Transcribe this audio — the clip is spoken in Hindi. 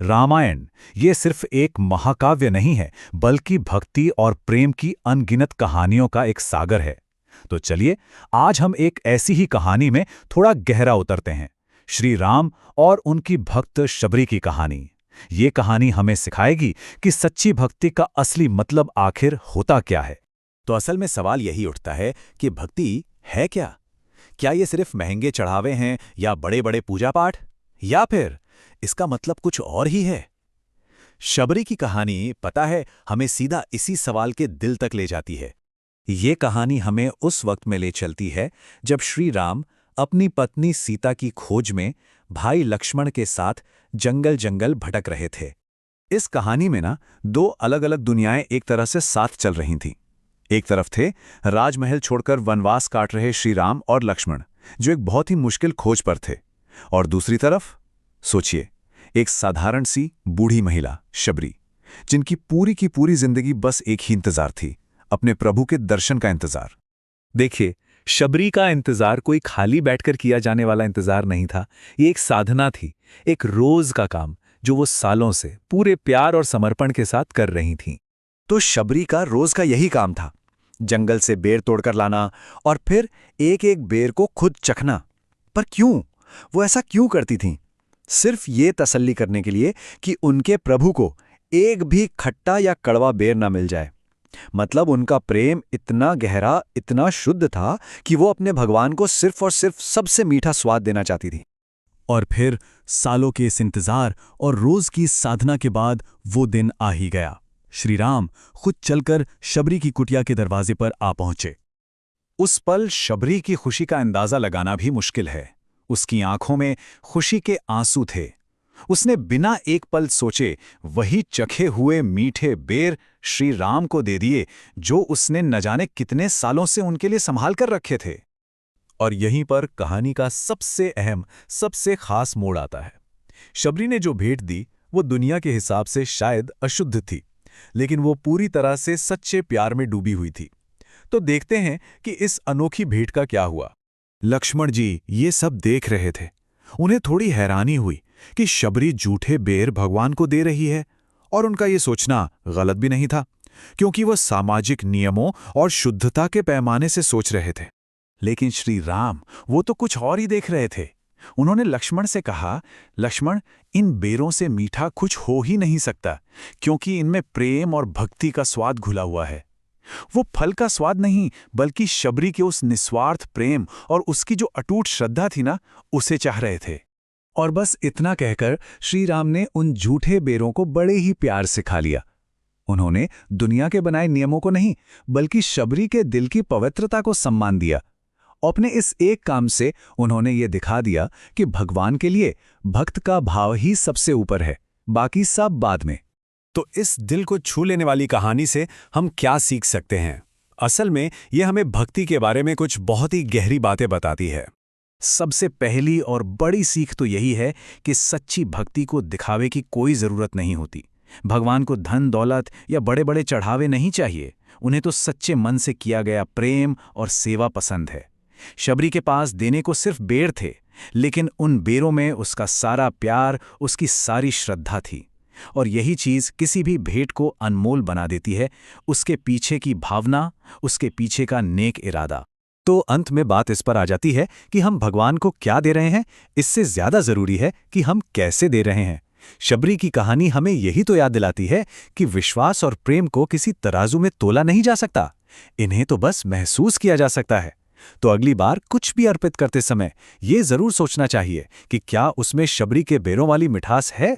रामायण ये सिर्फ एक महाकाव्य नहीं है, बल्कि भक्ति और प्रेम की अनगिनत कहानियों का एक सागर है। तो चलिए, आज हम एक ऐसी ही कहानी में थोड़ा गहरा उतरते हैं, श्री राम और उनकी भक्त शबरी की कहानी। ये कहानी हमें सिखाएगी कि सच्ची भक्ति का असली मतलब आखिर होता क्या है। तो असल में सवाल यही उठता है कि भक्ति है क्या? क्या ये सिर्फ महंगे चढ़ावे हैं या बड़े बड़े पूजा पाठ, या फिर इसका मतलब कुछ और ही है? शबरी की कहानी, पता है, हमें सीधा इसी सवाल के दिल तक ले जाती है। ये कहानी हमें उस वक्त में ले चलती है जब श्री राम अपनी पत्नी सीता की खोज में भाई लक्ष्मण के साथ जंगल जंगल भटक रहे थे। इस कहानी में ना दो अलग अलग दुनियाएं एक तरह से साथ चल रही थीं। एक तरफ थे राजमहल छोड़कर वनवास काट रहे श्री राम और लक्ष्मण, जो एक बहुत ही मुश्किल खोज पर थे। और दूसरी तरफ सोचिए, एक साधारण सी बूढ़ी महिला शबरी, जिनकी पूरी की पूरी जिंदगी बस एक ही इंतजार थी, अपने प्रभु के दर्शन का इंतजार। देखिए, शबरी का इंतजार कोई खाली बैठकर किया जाने वाला इंतजार नहीं था। ये एक साधना थी, एक रोज का काम जो वो सालों से पूरे प्यार और समर्पण के साथ कर रही थीं। तो शबरी का रोज का यही काम था, जंगल से बेर तोड़कर लाना और फिर एक एक बेर को खुद चखना। पर क्यों? वो ऐसा क्यों करती थीं? सिर्फ ये तसल्ली करने के लिए कि उनके प्रभु को एक भी खट्टा या कड़वा बेर ना मिल जाए। मतलब उनका प्रेम इतना गहरा, इतना शुद्ध था कि वो अपने भगवान को सिर्फ और सिर्फ सबसे मीठा स्वाद देना चाहती थी। और फिर सालों के इस इंतजार और रोज की साधना के बाद वो दिन आ ही गया। श्री राम खुद चलकर शबरी की कुटिया के दरवाजे पर आ पहुंचे। उस पल शबरी की खुशी का अंदाजा लगाना भी मुश्किल है। उसकी आंखों में खुशी के आंसू थे। उसने बिना एक पल सोचे वही चखे हुए मीठे बेर श्री राम को दे दिए, जो उसने न जाने कितने सालों से उनके लिए संभाल कर रखे थे। और यहीं पर कहानी का सबसे अहम, सबसे खास मोड़ आता है। शबरी ने जो भेंट दी वो दुनिया के हिसाब से शायद अशुद्ध थी, लेकिन वो पूरी तरह से सच्चे प्यार में डूबी हुई थी। तो देखते हैं कि इस अनोखी भेंट का क्या हुआ। लक्ष्मण जी ये सब देख रहे थे। उन्हें थोड़ी हैरानी हुई कि शबरी झूठे बेर भगवान को दे रही है, और उनका ये सोचना गलत भी नहीं था, क्योंकि वह सामाजिक नियमों और शुद्धता के पैमाने से सोच रहे थे। लेकिन श्री राम वो तो कुछ और ही देख रहे थे। उन्होंने लक्ष्मण से कहा, लक्ष्मण, इन बेरों से मीठा कुछ हो ही नहीं सकता, क्योंकि इनमें प्रेम और भक्ति का स्वाद घुला हुआ है। वो फल का स्वाद नहीं, बल्कि शबरी के उस निस्वार्थ प्रेम और उसकी जो अटूट श्रद्धा थी ना, उसे चाह रहे थे। और बस इतना कहकर श्री राम ने उन झूठे बेरों को बड़े ही प्यार से खा लिया। उन्होंने दुनिया के बनाए नियमों को नहीं, बल्कि शबरी के दिल की पवित्रता को सम्मान दिया। अपने इस एक काम से उन्होंने ये दिखा दिया कि भगवान के लिए भक्त का भाव ही सबसे ऊपर है, बाकी सब बाद में। तो इस दिल को छू लेने वाली कहानी से हम क्या सीख सकते हैं? असल में यह हमें भक्ति के बारे में कुछ बहुत ही गहरी बातें बताती है। सबसे पहली और बड़ी सीख तो यही है कि सच्ची भक्ति को दिखावे की कोई ज़रूरत नहीं होती। भगवान को धन दौलत या बड़े बड़े चढ़ावे नहीं चाहिए। उन्हें तो सच्चे मन से किया गया प्रेम और सेवा पसंद है। शबरी के पास देने को सिर्फ बेर थे, लेकिन उन बेरों में उसका सारा प्यार, उसकी सारी श्रद्धा थी। और यही चीज़ किसी भी भेंट को अनमोल बना देती है, उसके पीछे की भावना, उसके पीछे का नेक इरादा। तो अंत में बात इस पर आ जाती है कि हम भगवान को क्या दे रहे हैं, इससे ज़्यादा ज़रूरी है कि हम कैसे दे रहे हैं। शबरी की कहानी हमें यही तो याद दिलाती है कि विश्वास और प्रेम को किसी तराजू में तोला नहीं जा सकता, इन्हें तो बस महसूस किया जा सकता है। तो अगली बार कुछ भी अर्पित करते समय ये ज़रूर सोचना चाहिए कि क्या उसमें शबरी के बेरों वाली मिठास है।